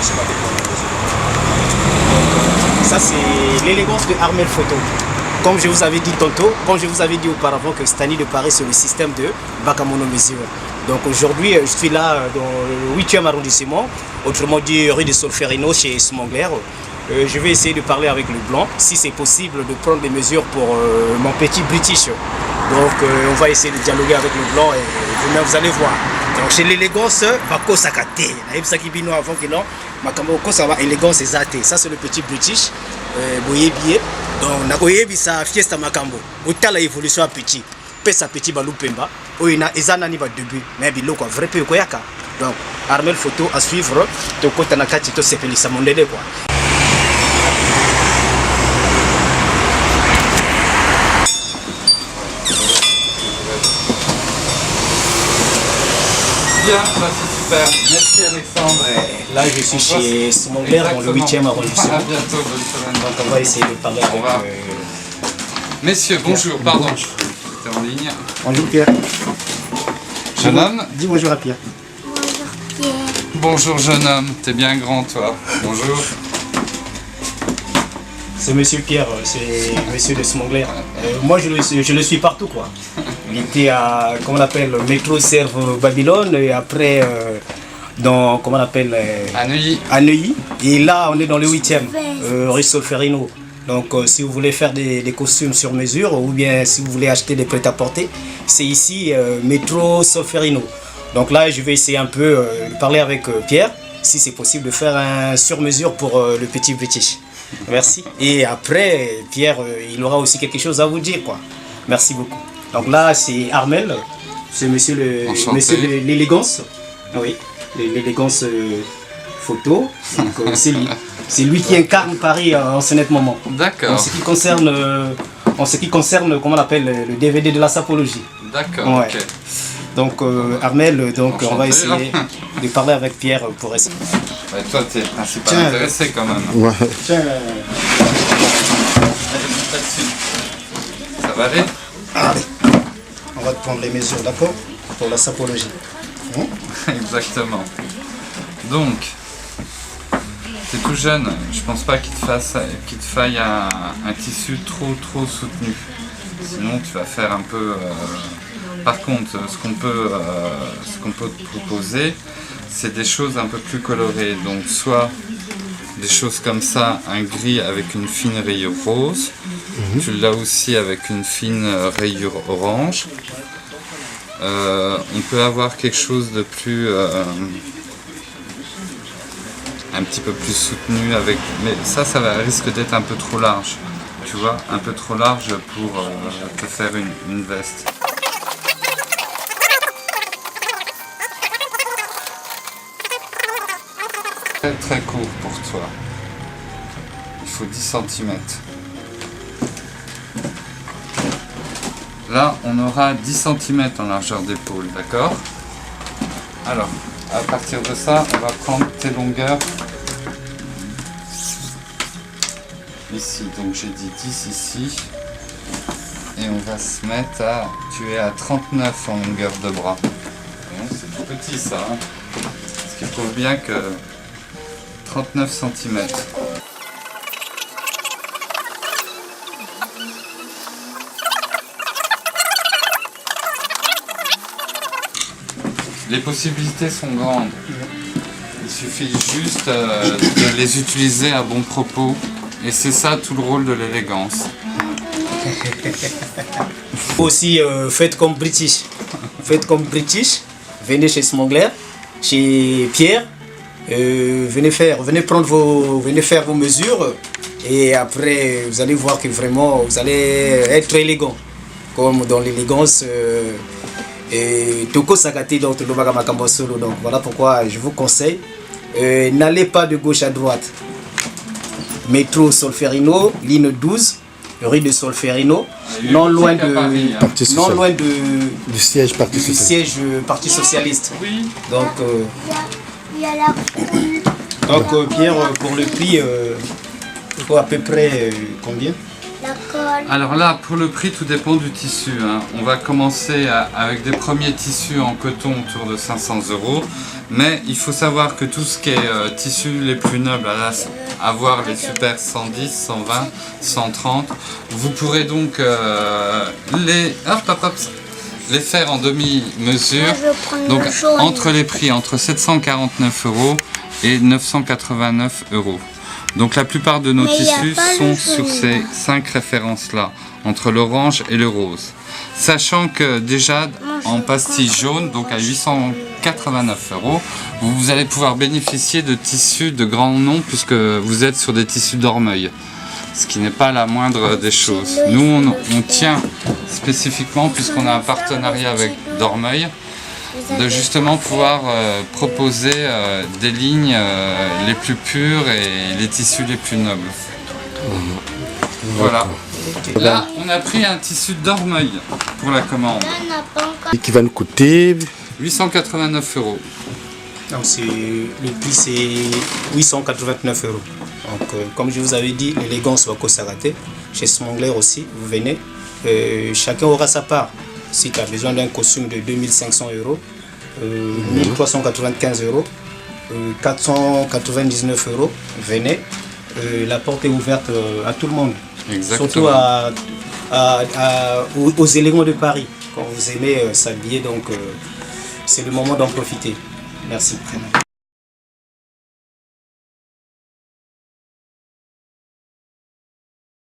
deuxième avec mon nom dessus. Ça c'est l'élégance de Armel Photo. Comme je vous avais dit tantôt, comme je vous avais dit auparavant que Stani de Paris c'est le système de Bakamono Mesure. Donc aujourd'hui je suis là dans le 8e arrondissement, autrement dit rue de Solferino chez Smongler. Je vais essayer de parler avec le blanc, si c'est possible de prendre des mesures pour mon petit British. Donc on va essayer de dialoguer avec le blanc et vous allez voir. Donc chez l'élégance, Bako Sakate, Naïbsakibino avant que non, Makambo ça va élégance et zate. Ça c'est le petit British, Boye billet. Donc Nakoyebi sa fiesta Makambo, autant l'évolution à petit, pesa petit balou pemba, oina ezana ni ba début, mais biloko vrai peu koyaka. Donc Armel Photo à suivre, to kota na kati to sepelisa mondele quoi. Bien, bah c'est super. Merci Alexandre. Là je suis chez Smongler dans le 8e arrondissement. À bientôt, bonne semaine. Donc on va essayer de parler avec... Messieurs, bonjour, pardon. J'étais en ligne. Bonjour Pierre. Jeune homme. Dis bonjour à Pierre. Bonjour Pierre. Bonjour jeune homme, t'es bien grand toi. Bonjour. C'est monsieur Pierre, c'est monsieur de Smongler. Moi je le suis partout quoi. Il était à, comment on appelle, métro Serve Babylone et après dans, comment on appelle, à Neuilly. Et là on est dans le 8e, rue Solferino. Donc si vous voulez faire des costumes sur mesure ou bien si vous voulez acheter des prêt-à-porter, c'est ici métro Solferino. Donc là je vais essayer un peu de parler avec Pierre, si c'est possible de faire un sur-mesure pour le petit British. Merci. Et après, Pierre, il aura aussi quelque chose à vous dire, quoi. Merci beaucoup. Donc là, c'est Armel, c'est monsieur de l'élégance. Oui, l'élégance photo. C'est lui qui incarne Paris en ce net moment. D'accord. En ce qui concerne, comment on appelle, le DVD de la sapologie. D'accord, ouais. ok. Donc Armel, donc on va essayer de parler avec Pierre pour essayer. Ouais, toi, t'es principalement intéressé quand même. Ouais. Tiens. Ça va aller? Allez. On va te prendre les mesures, d'accord? Pour la sapologie. Exactement. Donc, t'es tout jeune. Je pense pas qu'il te faille un tissu trop soutenu. Sinon, tu vas faire un peu... Par contre, ce qu'on peut te proposer, c'est des choses un peu plus colorées. Donc soit des choses comme ça, un gris avec une fine rayure rose. Tu l'as aussi avec une fine rayure orange. On peut avoir quelque chose de plus... un petit peu plus soutenu avec... Mais ça risque d'être un peu trop large. Tu vois, un peu trop large pour te faire une veste. Très court pour toi. Il faut 10 cm. Là, on aura 10 cm en largeur d'épaule, d'accord? Alors, à partir de ça, on va prendre tes longueurs. Ici, donc j'ai dit 10 ici. Et on va se mettre à... Tu es à 39 en longueur de bras. C'est tout petit ça. Hein, ce qui prouve bien que... 39 cm. Les possibilités sont grandes. Il suffit juste de les utiliser à bon propos. Et c'est ça tout le rôle de l'élégance. Aussi, faites comme British. Faites comme British. Venez chez Smongler, chez Pierre. Venez faire vos mesures et après vous allez voir que vraiment vous allez être élégant comme dans l'élégance Toko Sakate donc voilà pourquoi je vous conseille n'allez pas de gauche à droite. Métro Solferino, ligne 12, rue de Solferino, non loin du siège Parti Socialiste. Oui. Donc Pierre, pour le prix, il faut à peu près combien? Alors là, pour le prix, tout dépend du tissu, hein. On va commencer avec des premiers tissus en coton autour de 500 €. Mais il faut savoir que tout ce qui est tissus les plus nobles, à voir les super 110, 120, 130, vous pourrez donc les faire en demi-mesure. Donc entre les prix, entre 749 € et 989 €. Donc la plupart de nos tissus sont sur ces 5 références-là, entre l'orange et le rose. Sachant que déjà en pastille jaune, donc à 889 €, vous allez pouvoir bénéficier de tissus de grands noms puisque vous êtes sur des tissus d'Ormeuil. Ce qui n'est pas la moindre des choses. Nous, on tient spécifiquement, puisqu'on a un partenariat avec Dormeuil, de justement pouvoir proposer des lignes les plus pures et les tissus les plus nobles. Voilà. Là, on a pris un tissu d'Ormeuil pour la commande. Et qui va nous coûter 889 €. Donc le prix c'est 889 €. Donc comme je vous avais dit, l'élégance va s'arrêter. Chez Smongler aussi, vous venez. Chacun aura sa part. Si tu as besoin d'un costume de 2500 €, 1395 €, 499 €, venez. La porte est ouverte à tout le monde. Exactement. Surtout aux éléments de Paris. Quand vous aimez s'habiller, donc c'est le moment d'en profiter. Merci.